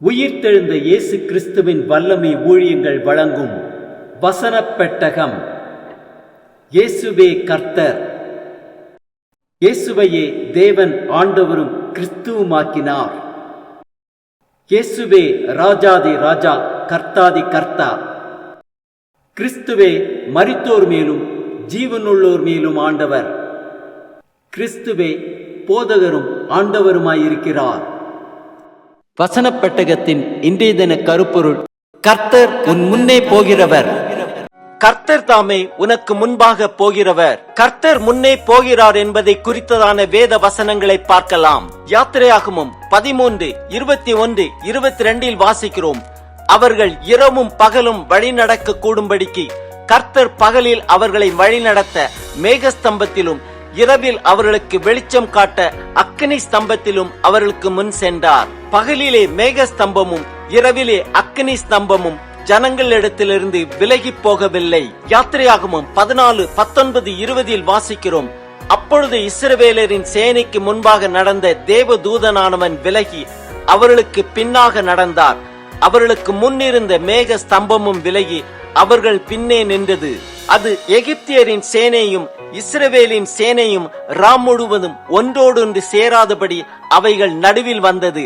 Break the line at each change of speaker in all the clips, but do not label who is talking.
உயிர்த்தெழுந்த இயேசு கிறிஸ்துவின் வல்லமை ஊழியங்கள் வழங்கும் வசனப் பெட்டகம். இயேசுவே கர்த்தர். இயேசுவையே தேவன் ஆண்டவரும் கிறிஸ்துவுமாக்கினார். இயேசுவே ராஜாதி ராஜா, கர்த்தாதி கர்த்தா. கிறிஸ்துவே மரித்தோர் மேலும் ஜீவனுள்ளோர் மேலும் ஆண்டவர். கிறிஸ்துவே போதகரும் ஆண்டவருமாயிருக்கிறார். வசனப் பெட்டகத்தின் இன்றைய தின கருப்பொருள்: கர்த்தர் உன் முன்னே போகிறவர். கர்த்தர் தாமே உனக்கு முன்பாக போகிறவர். கர்த்தர் முன்னே போகிறார் என்பதை குறித்ததான வேத வசனங்களை பார்க்கலாம். யாத்திரையாகமம் 13:21-22 வாசிக்கிறோம். அவர்கள் இரவும் பகலும் வழி நடக்க கூடும்படிக்கு கர்த்தர் பகலில் அவர்களை வழிநடத்த மேகஸ்தம்பத்திலும், இரவில் அவர்களுக்கு வெளிச்சம் காட்ட அக்கினி ஸ்தம்பத்திலும் அவர்களுக்கு முன் சென்றார். பகலிலே மேகஸ்தம்பமும் இரவிலே அக்கினி ஸ்தம்பமும் ஜனங்களிடத்திலிருந்து விலகி போகவில்லை. யாத்திரையாகமம் 14:19-20 வாசிக்கிறோம். அப்பொழுது இஸ்ரவேலரின் சேனைக்கு முன்பாக நடந்த தேவ தூதனானவன் விலகி அவர்களுக்கு பின்னாக நடந்தார். அவர்களுக்கு முன்னிருந்த மேக ஸ்தம்பமும் விலகி அவர்கள் பின்னே நின்றது. அது எகிப்தியரின் சேனையும் இஸ்ரவேலின் சேனையும் ராம் முழுவதும் ஒன்றோடொன்று சேராதபடி அவைகள் நடுவில் வந்தது.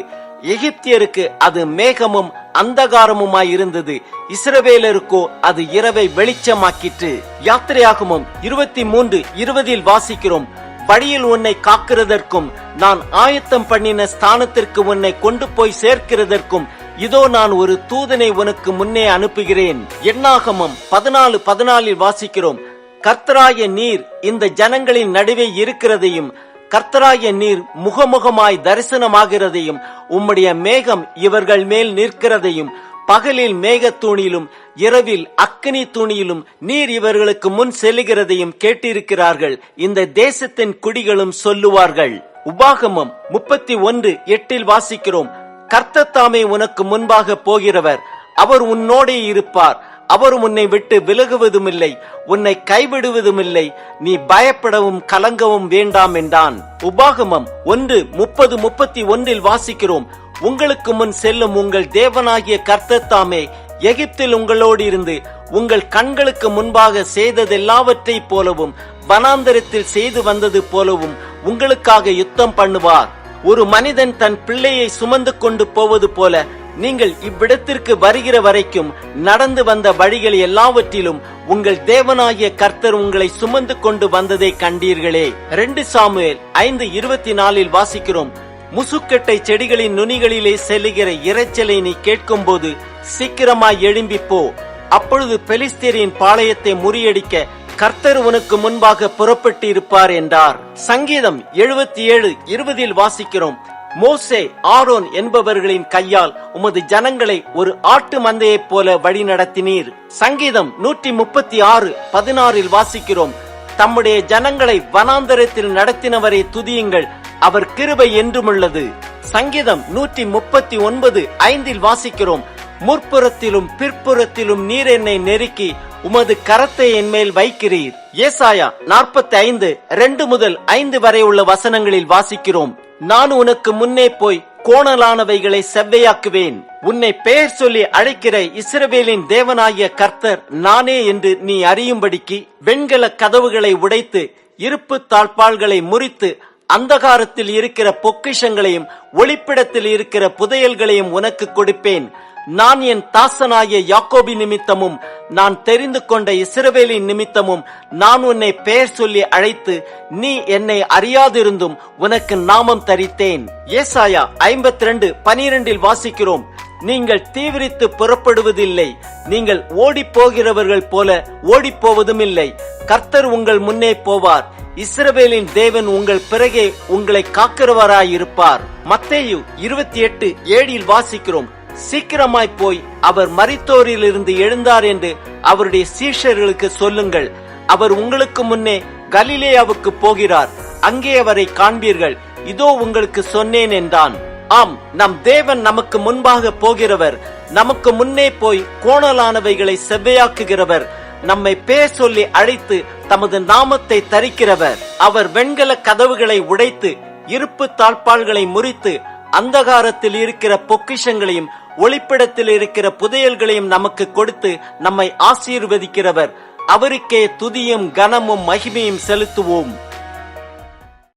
எகிப்தியருக்கு அது மேகமும் அந்தகாரமுமாயிருந்தது, இஸ்ரவேலருக்கோ அது இரவை வெளிச்சமாக்கிற்று. யாத்திரையாகமம் 23:20 வாசிக்கிறோம். வழியில் உன்னை காக்கிறதற்கும் நான் ஆயத்தம் பண்ணின ஸ்தானத்திற்கு உன்னை கொண்டு போய் சேர்க்கிறதற்கும் இதோ நான் ஒரு தூதனை உனக்கு முன்னே அனுப்புகிறேன். எண்ணாகமம் 14:14 வாசிக்கிறோம். கர்த்தராய நீர் இந்த ஜனங்களின் நடுவே இருக்கிறதையும், கர்த்தராய நீர் முகமுகமாய் தரிசனமாகிறதையும், உம்முடைய மேகம் இவர்கள் மேல் நிற்கிறதையும், பகலில் மேகத்தூணிலும் இரவில் அக்கினி தூணியிலும் நீர் இவர்களுக்கு முன் செல்லுகிறதையும் கேட்டிருக்கிறார்கள். இந்த தேசத்தின் குடிகளும் சொல்லுவார்கள். உபாகமம் 31:8 வாசிக்கிறோம். கர்த்தர் தாமே உனக்கு முன்பாக போகிறவர். அவர் உன்னோடே இருப்பார். அவர் உன்னை விட்டு விலகுவதுமில்லை, உன்னை கைவிடுவதுமில்லை. நீ பயப்படவும் கலங்கவும் வேண்டாம் என்றான். உபாகமம் 1:30-31 வாசிக்கிறோம். உங்களுக்கு முன் செல்லும் உங்கள் தேவனாகிய கர்த்தர் தாமே எகிப்தில் உங்களோடு இருந்து உங்கள் கண்களுக்கு முன்பாக செய்ததெல்லாவற்றை போலவும் வனாந்தரத்தில் செய்து வந்தது போலவும் உங்களுக்காக யுத்தம் பண்ணுவார். ஒரு மனிதன் தன் பிள்ளையை சுமந்து கொண்டு போவது போல நீங்கள் இவ்விடத்திற்கு வருகிற வரைக்கும் நடந்து வந்த வழிகள் எல்லாவற்றிலும் உங்கள் தேவனாகிய கர்த்தர் உங்களை சுமந்து கொண்டு வந்ததை கண்டீர்களே. 2 சாமுவேல் 5:24 வாசிக்கிறோம். முசுக்கட்டை செடிகளின் நுனிகளிலே செல்லுகிற இரைச்சலை நீ கேட்கும் போது சீக்கிரமாய் எழும்பி போ. அப்பொழுது பெலிஸ்தேரின் பாளையத்தை முறியடிக்க கர்த்தர் உனக்கு முன்பாக புறப்பட்டு இருப்பார் என்றார். சங்கீதம் 77:20 வாசிக்கிறோம். மோசே, ஆரோன் என்பவர்களின் கையால் உமது ஜனங்களை ஒரு ஆட்டு மந்தையைப் போல வழி நடத்தினீர். சங்கீதம் 136:16 வாசிக்கிறோம். தம்முடைய ஜனங்களை வனாந்தரத்தில் நடத்தினவரை துதியுங்கள், அவர் கிருபை என்றுமுள்ளது. சங்கீதம் 139:5 வாசிக்கிறோம். முற்புறத்திலும் பிற்புறத்திலும் நீர் என்னை நெருக்கி உமது கரத்தை என் மேல் வைக்கிறீர். ஏசாயா 45:2-5 வரை உள்ள வசனங்களில் வாசிக்கிறோம். நான் உனக்கு முன்னே போய் கோணலானவைகளை செவ்வையாக்குவேன். உன்னை பெயர் சொல்லி அழைக்கிற இஸ்ரவேலின் தேவனாகிய கர்த்தர் நானே என்று நீ அறியும்படிக்கு வெண்கல கதவுகளை உடைத்து இருப்பு தாழ்பாள்களை முறித்து அந்தகாரத்தில் இருக்கிற பொக்கிஷங்களையும் ஒளிப்பிடத்தில் இருக்கிற புதையல்களையும் உனக்கு கொடுப்பேன். நான் என் தாசனாகிய யாக்கோபி நிமித்தமும் நான் தெரிந்து கொண்ட இஸ்ரவேலின் நிமித்தமும் நான் உன்னை பெயர் சொல்லி அழைத்து நீ என்னை அறியாதிருந்தும் உனக்கு நாமம் தரித்தேன். ஏசாயா 52:12 வாசிக்கிறோம். நீங்கள் தீவிரித்து புறப்படுவதில்லை, நீங்கள் ஓடி போகிறவர்கள் போல ஓடி போவதும் இல்லை. கர்த்தர் உங்கள் முன்னே போவார். இஸ்ரவேலின் தேவன் உங்கள் பிறகே உங்களை காக்கிறவராயிருப்பார். மத்தேயு 28:7 வாசிக்கிறோம். சீக்கிரமாய் போய் அவர் மரித்தோரிலிருந்து எழுந்தார் என்று அவருடைய சீஷர்களுக்கு சொல்லுங்கள். அவர் உங்களுக்கு முன்னே கலிலேயாவுக்கு போகிறார், அங்கே அவரை காண்பீர்கள். இதோ உங்களுக்கு சொன்னேன் என்றான். ஆம், நம் தேவன் நமக்கு முன்பாக போகிறவர், நமக்கு முன்னே போய் கோணலானவைகளை செவ்வையாக்குகிறவர், நம்மை பேர் சொல்லி அழைத்து தமது நாமத்தை தரிக்கிறவர். அவர் வெண்கல கதவுகளை உடைத்து இருப்பு தாழ்பாள்களை முறித்து அந்தகாரத்தில் இருக்கிற பொக்கிஷங்களையும் ஒளிப்பிடத்தில் இருக்கிற புதையல்களையும் நமக்கு கொடுத்து நம்மை ஆசீர்வதிக்கிறவர். அவருக்கே துதியும் கனமும் மகிமையும் செலுத்துவோம்.